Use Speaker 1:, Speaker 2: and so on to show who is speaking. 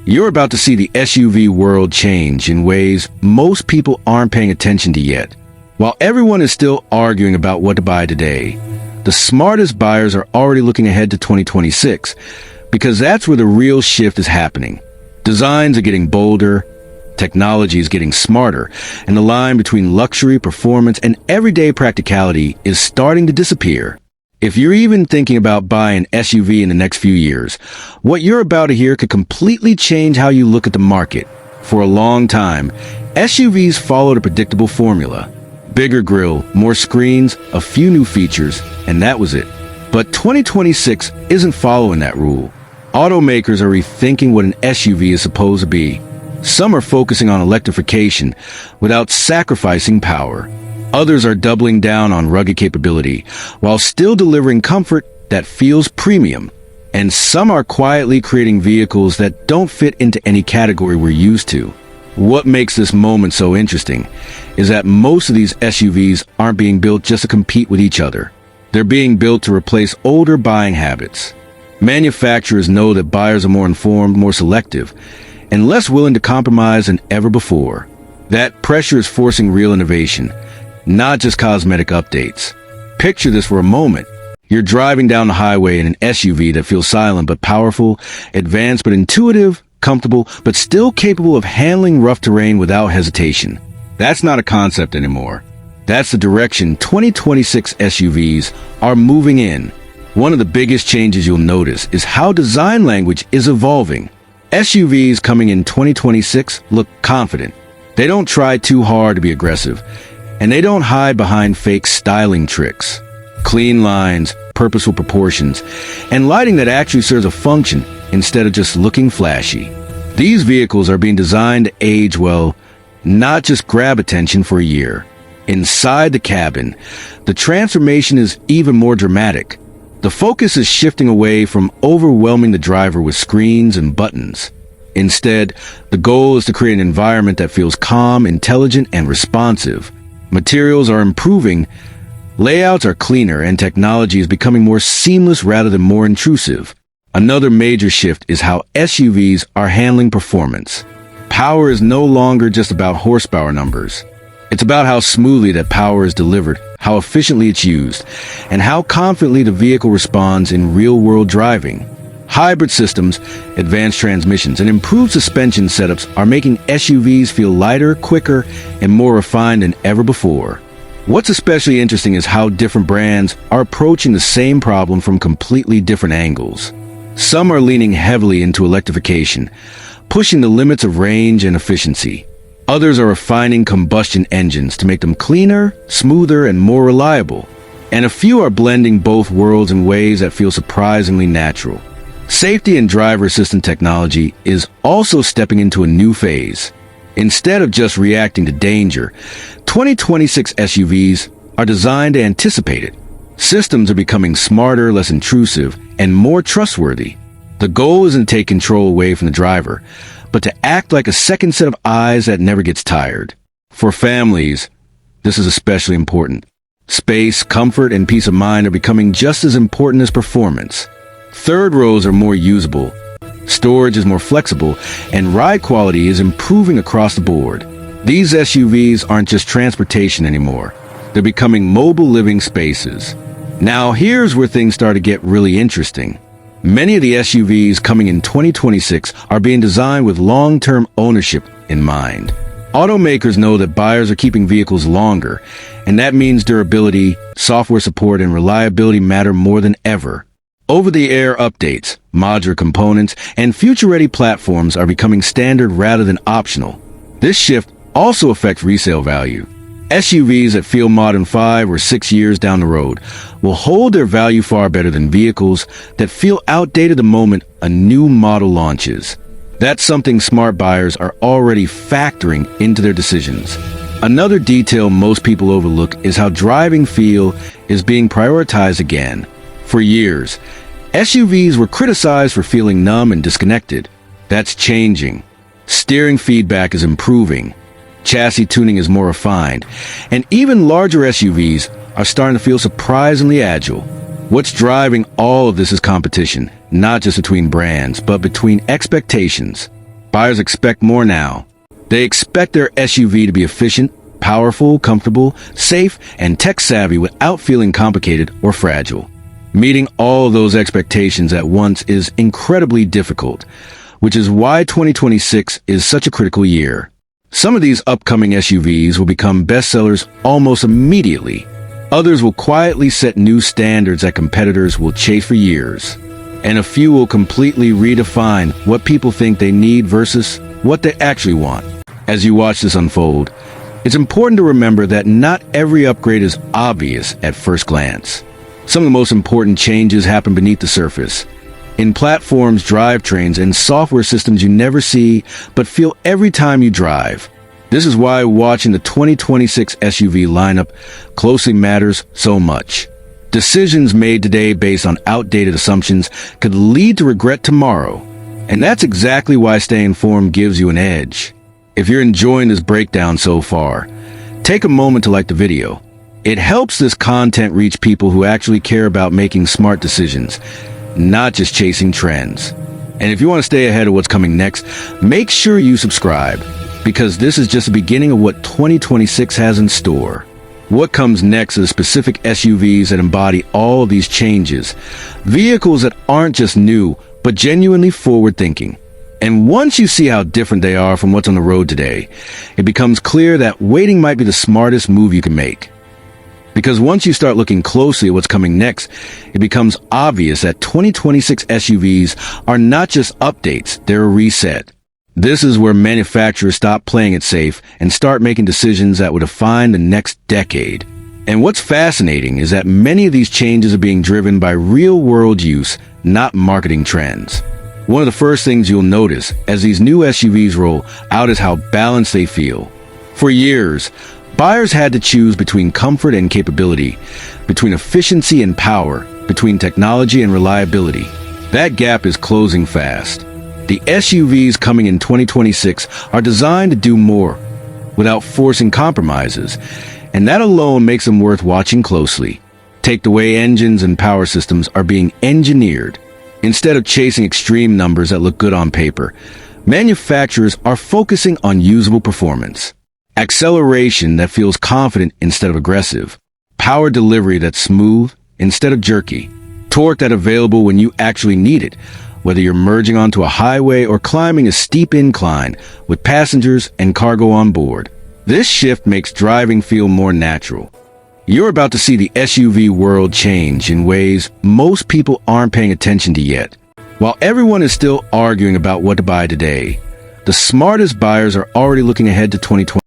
Speaker 1: You're about to see the SUV world change in ways most people aren't paying attention to yet. While everyone is still arguing about what to buy today, the smartest buyers are already looking ahead to 2026, because that's where the real shift is happening. Designs are getting bolder, technology is getting smarter, and the line between luxury, performance, and everyday practicality is starting to disappear. If you're even thinking about buying an SUV in the next few years, what you're about to hear could completely change how you look at the market. For a long time, SUVs followed a predictable formula. Bigger grille, more screens, a few new features, and that was it. But 2026 isn't following that rule. Automakers are rethinking what an SUV is supposed to be. Some are focusing on electrification without sacrificing power. Others are doubling down on rugged capability, while still delivering comfort that feels premium. And some are quietly creating vehicles that don't fit into any category we're used to. What makes this moment so interesting is that most of these SUVs aren't being built just to compete with each other. They're being built to replace older buying habits. Manufacturers know that buyers are more informed, more selective, and less willing to compromise than ever before. That pressure is forcing real innovation, not just cosmetic updates. Picture this for a moment. You're driving down the highway in an SUV that feels silent but powerful, advanced but intuitive, comfortable but still capable of handling rough terrain without hesitation. That's not a concept anymore. That's the direction 2026 SUVs are moving in. One of the biggest changes you'll notice is how design language is evolving. SUVs coming in 2026 look confident. They don't try too hard to be aggressive, and they don't hide behind fake styling tricks. Clean lines, purposeful proportions, and lighting that actually serves a function instead of just looking flashy. These vehicles are being designed to age well, not just grab attention for a year. Inside the cabin, the transformation is even more dramatic. The focus is shifting away from overwhelming the driver with screens and buttons. Instead, the goal is to create an environment that feels calm, intelligent, and responsive. Materials are improving, layouts are cleaner, and technology is becoming more seamless rather than more intrusive. Another major shift is how SUVs are handling performance. Power is no longer just about horsepower numbers. It's about how smoothly that power is delivered, how efficiently it's used, and how confidently the vehicle responds in real-world driving. Hybrid systems, advanced transmissions, and improved suspension setups are making SUVs feel lighter, quicker, and more refined than ever before. What's especially interesting is how different brands are approaching the same problem from completely different angles. Some are leaning heavily into electrification, pushing the limits of range and efficiency. Others are refining combustion engines to make them cleaner, smoother, and more reliable. And a few are blending both worlds in ways that feel surprisingly natural. Safety and driver assistant technology is also stepping into a new phase. Instead of just reacting to danger, 2026 SUVs are designed to anticipate it. Systems are becoming smarter, less intrusive, and more trustworthy. The goal isn't to take control away from the driver, but to act like a second set of eyes that never gets tired. For families, this is especially important. Space, comfort, and peace of mind are becoming just as important as performance. Third rows are more usable, storage is more flexible, and ride quality is improving across the board. These SUVs aren't just transportation anymore. They're becoming mobile living spaces. Now here's where things start to get really interesting. Many of the SUVs coming in 2026 are being designed with long-term ownership in mind. Automakers know that buyers are keeping vehicles longer, and that means durability, software support, and reliability matter more than ever. Over-the-air updates, modular components, and future-ready platforms are becoming standard rather than optional. This shift also affects resale value. SUVs that feel modern 5 or 6 years down the road will hold their value far better than vehicles that feel outdated the moment a new model launches. That's something smart buyers are already factoring into their decisions. Another detail most people overlook is how driving feel is being prioritized again. For years, SUVs were criticized for feeling numb and disconnected. That's changing. Steering feedback is improving. Chassis tuning is more refined. And even larger SUVs are starting to feel surprisingly agile. What's driving all of this is competition, not just between brands, but between expectations. Buyers expect more now. They expect their SUV to be efficient, powerful, comfortable, safe, and tech-savvy without feeling complicated or fragile. Meeting all of those expectations at once is incredibly difficult, which is why 2026 is such a critical year. Some of these upcoming SUVs will become bestsellers almost immediately. Others will quietly set new standards that competitors will chase for years. And a few will completely redefine what people think they need versus what they actually want. As you watch this unfold, it's important to remember that not every upgrade is obvious at first glance. Some of the most important changes happen beneath the surface, in platforms, drivetrains, and software systems you never see but feel every time you drive. This is why watching the 2026 SUV lineup closely matters so much. Decisions made today based on outdated assumptions could lead to regret tomorrow. And that's exactly why staying informed gives you an edge. If you're enjoying this breakdown so far, take a moment to like the video. It helps this content reach people who actually care about making smart decisions, not just chasing trends. And if you want to stay ahead of what's coming next, make sure you subscribe, because this is just the beginning of what 2026 has in store. What comes next are specific SUVs that embody all these changes, vehicles that aren't just new, but genuinely forward-thinking. And once you see how different they are from what's on the road today, it becomes clear that waiting might be the smartest move you can make. Because once you start looking closely at what's coming next, it becomes obvious that 2026 SUVs are not just updates, they're a reset. This is where manufacturers stop playing it safe and start making decisions that will define the next decade. And what's fascinating is that many of these changes are being driven by real-world use, not marketing trends. One of the first things you'll notice as these new SUVs roll out is how balanced they feel. For years, buyers had to choose between comfort and capability, between efficiency and power, between technology and reliability. That gap is closing fast. The SUVs coming in 2026 are designed to do more without forcing compromises, and that alone makes them worth watching closely. Take the way engines and power systems are being engineered. Instead of chasing extreme numbers that look good on paper, manufacturers are focusing on usable performance. Acceleration that feels confident instead of aggressive. Power delivery that's smooth instead of jerky. Torque that's available when you actually need it, whether you're merging onto a highway or climbing a steep incline with passengers and cargo on board. This shift makes driving feel more natural. You're about to see the SUV world change in ways most people aren't paying attention to yet. While everyone is still arguing about what to buy today, the smartest buyers are already looking ahead to 2020.